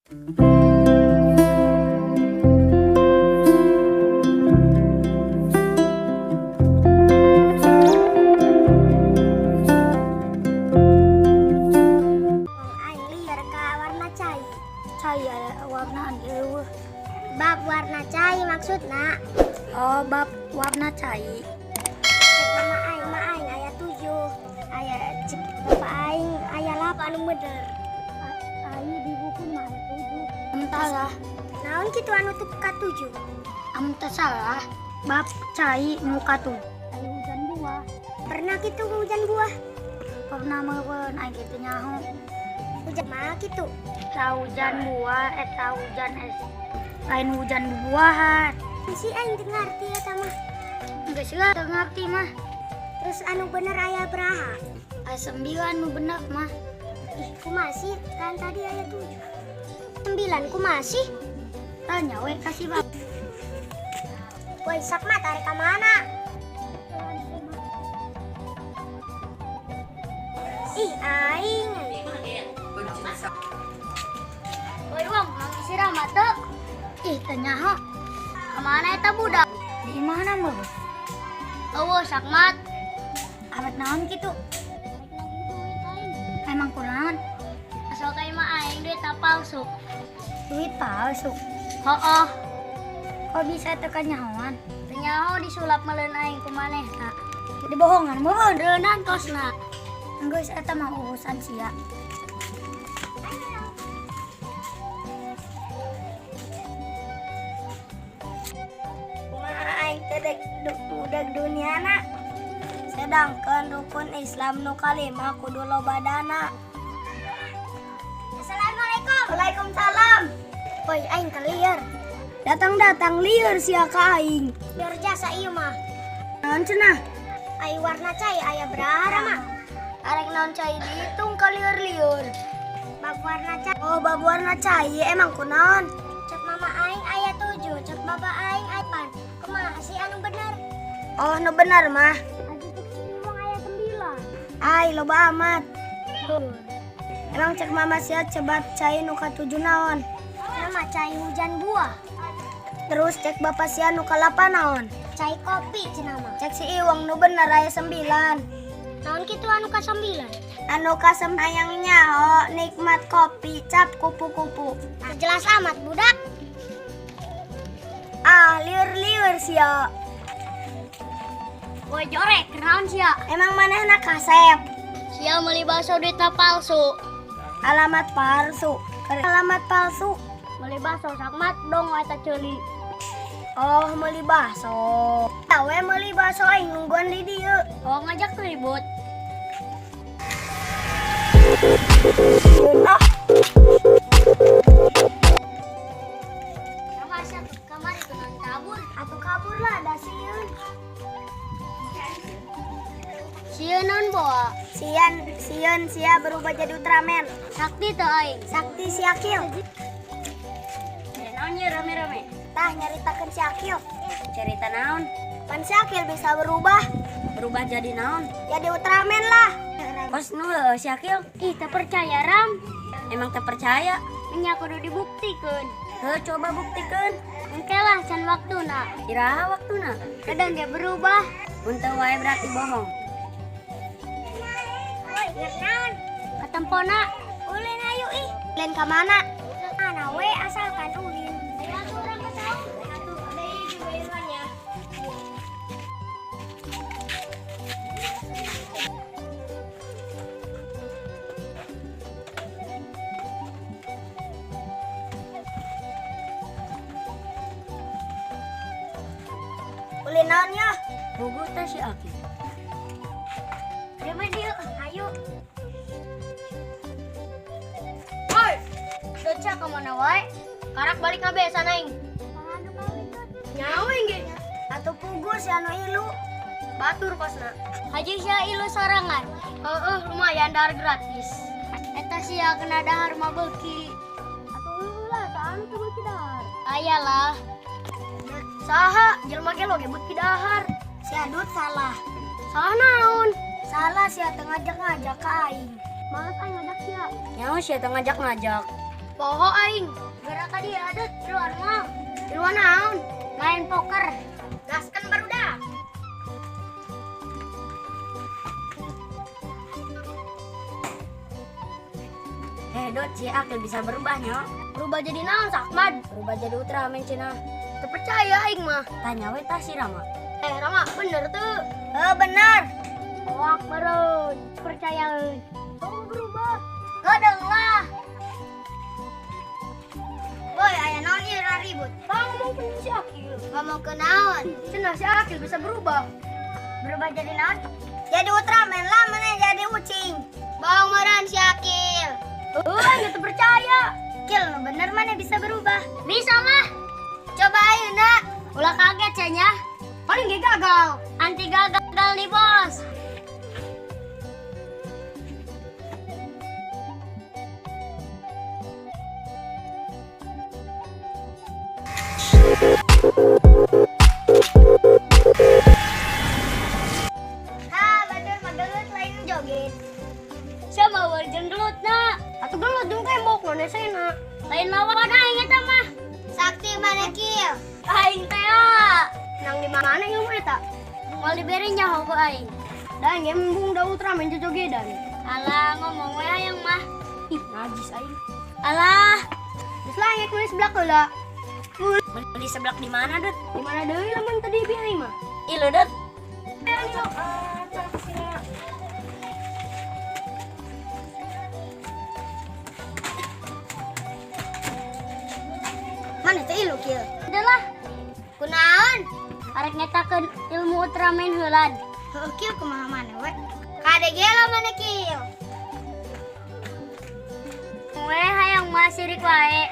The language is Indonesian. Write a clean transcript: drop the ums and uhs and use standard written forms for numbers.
Warna biru. Bab warna cai maksudna. Oh, bab warna cai. Cek mama aing aya 7. Aya cek bapak aing aya 8 anu bener. Ai di buku mah aya 7. Salah. Naon kitu anu teu ka 7? Teu salah. Bab cai nu ka 7. Aya hujan buah. Pernah kitu hujan buah? Pernah meureun aing kitu nyaho. Hujan mah kitu. Hujan buah eta hujan lain hujan buahan. Si aing teu ngarti eta mah. Enggak sih lah, teu ngarti mah. Terus anu bener aya beraha? Aya 9 nu bener mah. Ih, kumasih kan tadi aya 7. 9 kumasih? Tanya we kasih bab. Woi, Sakmat tarik ka mana? Ih, aing. Woi, Wong, mang isi Rama teu? Ih, teu nyaho. Kamana eta budak? Di mana mah? Eueuh, Sakmat. Abet naon kitu? Emang kunaon? Asal ka imah aing duit palsu. Duit palsu? Hooh. Kok bisa teu kanyahoan? Teu nyaho disulap meuleun aing ku manehna. Jadi bohongan meureun reunan kosna. Geus eta mah urusan sia. Kumaha aing teh budak duniana. Sedangkan rukun Islam nu kalima kudu lobadana. Assalamualaikum. Waalaikumsalam. Woi, aing ka lieur. Datang lieur sia ka aing. Lieur jasa ieu mah. Naon cenah? Ai warna cai aya beraha mah? Arek naon cai dihitung ka lieur-lieur. Bab warna cai. Oh, bab warna cai emang kunaon? Cek mama aing aya 7, cek baba aing aya 8. Kumaha sih anu bener? Oh, nu benar mah. Aju cek sini wong aya 9. Ai, loba amat. Emang cek mama sia cebat cai nu ka 7 naon? Nama cai hujan buah. Terus cek bapak sia nu ka 8 naon? Cai kopi cenah mah. Cek si Iwang nu bener aya 9. Naon kitu anu ka 9? Anu ka sembayang nyaho nikmat kopi cap kupu-kupu. Jelas amat budak. Ah, liur-liur sia. Woi jorek, naon sia? Emang manehna kasep? Sia meuli bakso duitna palsu. Alamat palsu. Alamat palsu. Meuli bakso Sakmat dong eta ceuli. Oh, meuli bakso. Tawe meuli bakso aing nungguan di dieu. Oh ngajak ribut. Ah, Kamar itu nan kabur. atuh kabur lah da sieun. Sieun naon bawa? Sieun sia berubah jadi Ultraman. Sakti teu aing. Sakti si Akil. Naon ye rame-rame? Tah nyaritakeun si Akil. Cerita naon? Pan si Akil bisa berubah Berubah jadi naon? jadi Ultraman lah. Kos nu si Akil? Ih, teu percaya Ram. Emang teu percaya? Nya kudu dibuktikeun. Heuh, coba buktikeun. Engke lah can waktuna. Iraha waktuna? Kadang dia berubah. Mun teu wae berarti bohong. Woi, lihat naon? Katempona. Ulin ayu ih. Lain ka mana? Mana we asalkan ulin. Ayo atuh urang ka tahu. Atuh deui juga irwannya. Ulin naon ya? Bogo teh si Akil. Dia mah dieu, ayo. Hoi, doca ka mana wae? Karak balik ka besan aing. Anu kawin. Nyawa ge. Atuh pugu si anu ilu. Batur kosna. Haji sia ilu sorangan. Lumayan dahar gratis. Eta sia kena dahar mah beuki. Atuh ulah taan teu beuki dahar. Ayalah. Saha jelema ge loge beuki dahar. Si Adut salah. Salah naon? Salah sia teu ngajak-ngajak ka aing. Males aing ngajak sia. Nyawa sia teu ngajak-ngajak. Poho aing. Gerak tadi ada di luar mah. Di luar naon? Main poker. Gaskan baru dah. Dot, si Akil bisa berubahnya. Berubah jadi naon, Sakmad? Berubah jadi Ultraman Cina. Terpercaya aing mah. Tanya we tah si Rama. Rama, bener tuh. Bener. Wak berun. Percaya euy. Kamu berubah. Godong lah. Boy, aya naon ieu ribut? Bang mau ke si Akil. Gak mau ke naon? Cenah si Akil bisa berubah. Berubah jadi naon? Jadi Ultraman lah, mana jadi ucing. Bang meureun si Akil. Nggak percaya. Kil, bener mana bisa berubah? Bisa mah. Coba ayeuna. Ulah kaget cenah. Paling gak gagal. Anti gagal nih bos. Batur magelut lain joget. Sama warjen gelut nak. Atuh gelut dong tembok mana sena. Lain lawan aing eta mah. Sakti mana Kil? Aing teh. Nang di mana ilmu eta? Mau diberi nyaho ku aing. Dan ge embung da Ultraman jogedan. Alah ngomong we hayang mah. Ih, najis aing. Alah, Geus langit nulis sebelah heula. di sebelah di mana, Dut? Di mana deui lamun tadi bi aing mah? Ih, lu, Dut. Mana teh ilu Kil? Adalah, Kunaon? arek ngetakeun ilmu Ultraman heulan. Heuh Kil kumaha mana we? Kade ge lah mana Kil? We hayang mah sirik wae.